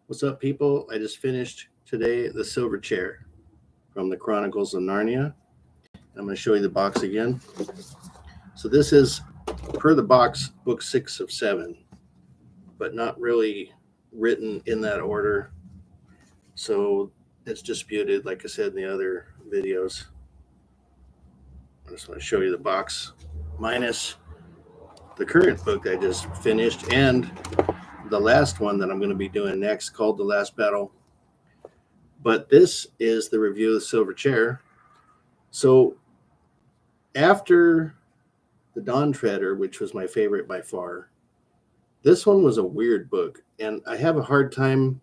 What's up, people? I just finished today The Silver Chair from the Chronicles of Narnia. I'm going to show you the box again. So this is, per the box, book 6 of 7, but not really written in that order. So it's disputed, like I said in the other videos. I just want to show you the box minus the current book I just finished and the last one that I'm going to be doing next, called The Last Battle. But this is the review of The Silver Chair. So after The Dawn Treader, which was my favorite by far, this one was a weird book, and I have a hard time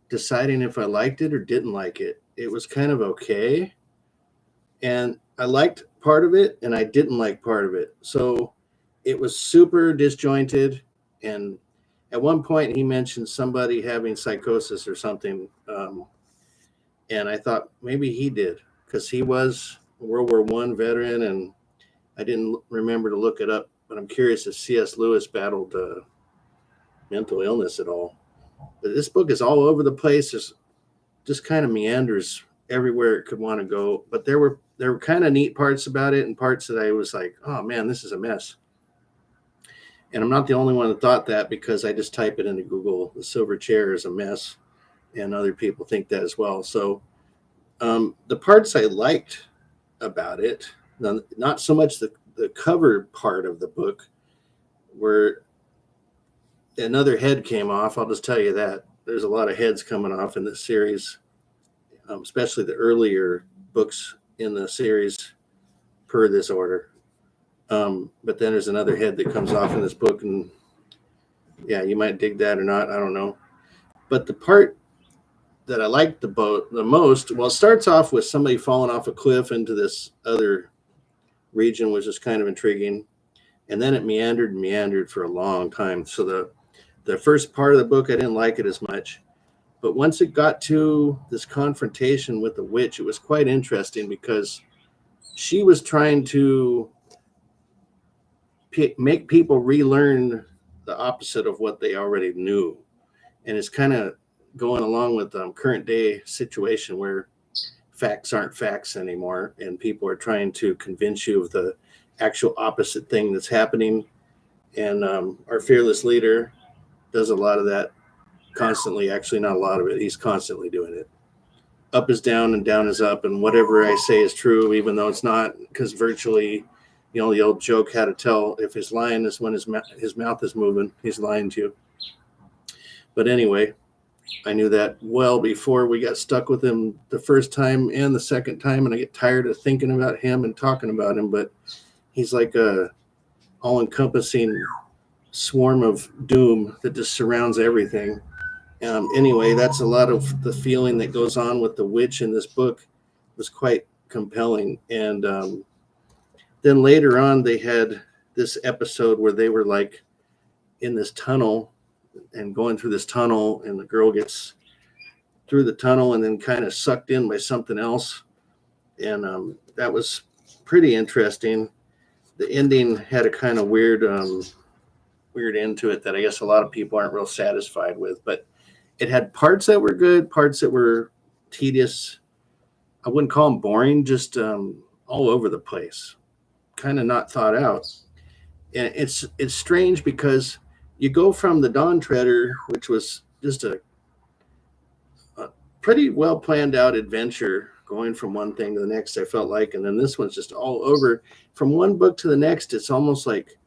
deciding if I liked it or didn't like it. It was kind of okay, and I liked part of it, and I didn't like part of it. So it was super disjointed, and at one point he mentioned somebody having psychosis or something, and I thought maybe he did, because he was a World War I veteran, and I didn't remember to look it up, but I'm curious if C.S. Lewis battled mental illness at all. But this book is all over the place. There's just kind of meanders everywhere it could want to go. But there were kind of neat parts about it, and parts that I was like, oh man, this is a mess. And I'm not the only one that thought that, because I just type it into Google, The Silver Chair is a mess, and other people think that as well. So the parts I liked about it, not so much the cover part of the book, where another head came off. I'll just tell you that. There's a lot of heads coming off in this series, especially the earlier books in the series per this order. But then there's another head that comes off in this book, and yeah, you might dig that or not. I don't know. But the part that I liked the most, well, it starts off with somebody falling off a cliff into this other region, which is kind of intriguing. And then it meandered for a long time. So the first part of the book, I didn't like it as much. But once it got to this confrontation with the witch, it was quite interesting, because she was trying to make people relearn the opposite of what they already knew. And it's kind of going along with the current day situation where facts aren't facts anymore, and people are trying to convince you of the actual opposite thing that's happening. And our fearless leader does a lot of that constantly. Actually, not a lot of it. He's constantly doing it. Up is down and down is up, and whatever I say is true, even though it's not, because virtually, the old joke, how to tell if he's lying is when his mouth is moving. He's lying to you. But anyway, I knew that well before we got stuck with him the first time and the second time, and I get tired of thinking about him and talking about him. But he's like a all-encompassing swarm of doom that just surrounds everything. Anyway, that's a lot of the feeling that goes on with the witch in this book. It was quite compelling. And then later on, they had this episode where they were like in this tunnel and going through this tunnel, and the girl gets through the tunnel and then kind of sucked in by something else. And that was pretty interesting. The ending had a kind of weird end to it that I guess a lot of people aren't real satisfied with, but it had parts that were good, parts that were tedious. I wouldn't call them boring, just all over the place, kind of not thought out. And it's strange, because you go from the Dawn Treader, which was just a pretty well planned out adventure, going from one thing to the next, I felt like, and then this one's just all over. From one book to the next, it's almost like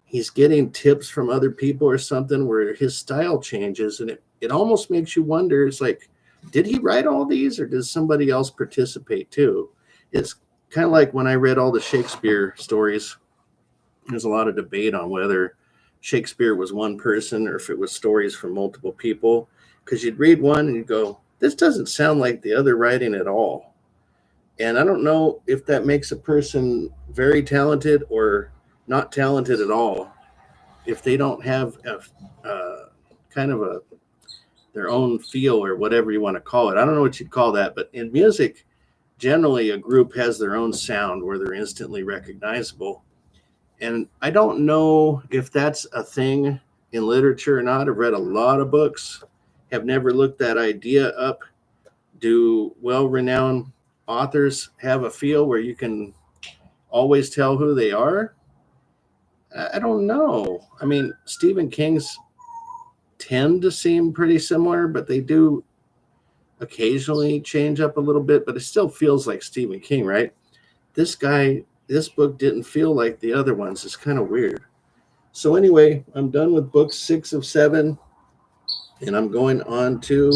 he's getting tips from other people or something, where his style changes, and it almost makes you wonder, it's like, did he write all these, or does somebody else participate too? It's kind of like when I read all the Shakespeare stories, there's a lot of debate on whether Shakespeare was one person or if it was stories from multiple people, because you'd read one and you'd go, this doesn't sound like the other writing at all. And I don't know if that makes a person very talented or not talented at all, if they don't have a kind of their own feel, or whatever you want to call it. I don't know what you'd call that, but in music, generally a group has their own sound where they're instantly recognizable. And I don't know if that's a thing in literature or not. I've read a lot of books, have never looked that idea up. Do well-renowned authors have a feel where you can always tell who they are? I don't know. I mean, Stephen King's tend to seem pretty similar, but they do occasionally change up a little bit, but it still feels like Stephen King, right? This book didn't feel like the other ones. It's kind of weird. So anyway, I'm done with book 6 of 7, and I'm going on to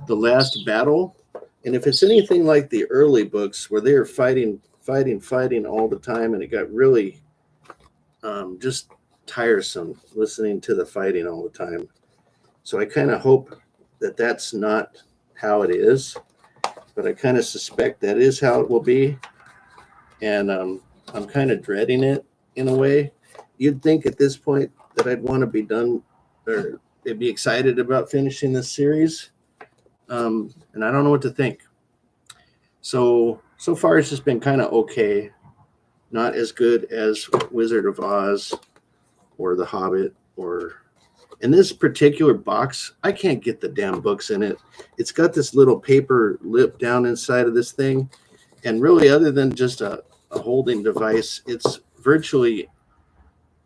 The Last Battle. And if it's anything like the early books where they were fighting all the time, and it got really just tiresome listening to the fighting all the time. So I kind of hope that that's not how it is, but I kind of suspect that is how it will be. And I'm kind of dreading it in a way. You'd think at this point that I'd want to be done or be excited about finishing this series. And I don't know what to think. So far it's just been kind of okay. Not as good as Wizard of Oz or The Hobbit or in this particular box, I can't get the damn books in it. It's got this little paper lip down inside of this thing. And really, other than just a holding device, it's virtually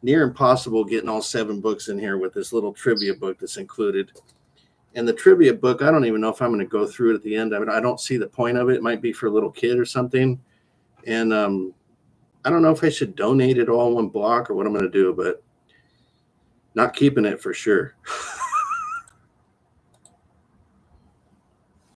near impossible getting all 7 books in here with this little trivia book that's included. And the trivia book, I don't even know if I'm going to go through it at the end. I mean, I don't see the point of it. It might be for a little kid or something. And I don't know if I should donate it all in one block or what I'm going to do, but not keeping it for sure.